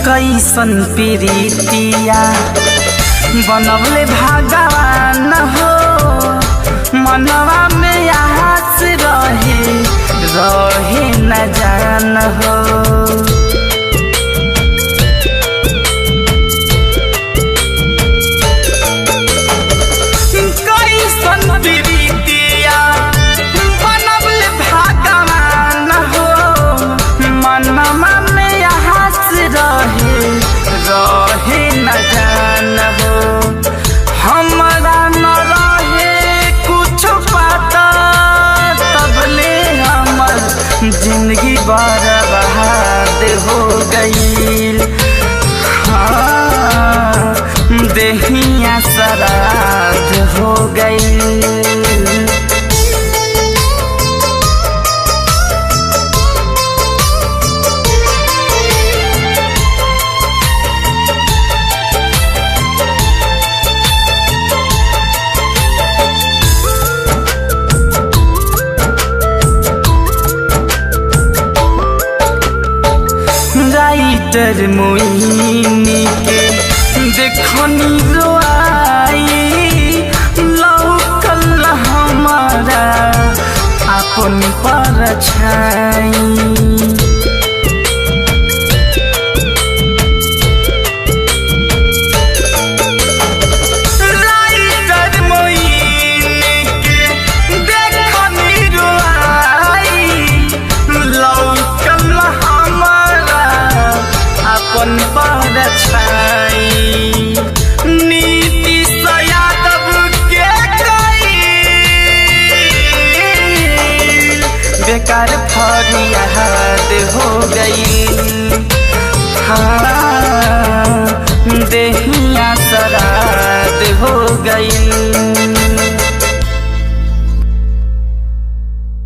कैसन प्रीतिया बनवले भगवान हो, मनवा में आस रहे न जान हो। कैसन प्रीतिया बनवले भगवान हो, मनवा में आस रहे न जान हो। हमरा न रहे कुछ पता, तबले हमर जिंदगी बर्बाद हो गईल। हाँ, देहिया श्राद्ध हो गईल। राइटर मोइनी के देखनी रोआई, लौकल हमारा अपन परछाई। राइटर मोइनी के देखनी रोआई, लौकल हमारा अपन परछाई। नीतीश यादव के बेकार फरियाद हो गई। हाँ, देहिया श्राद्ध हो गई।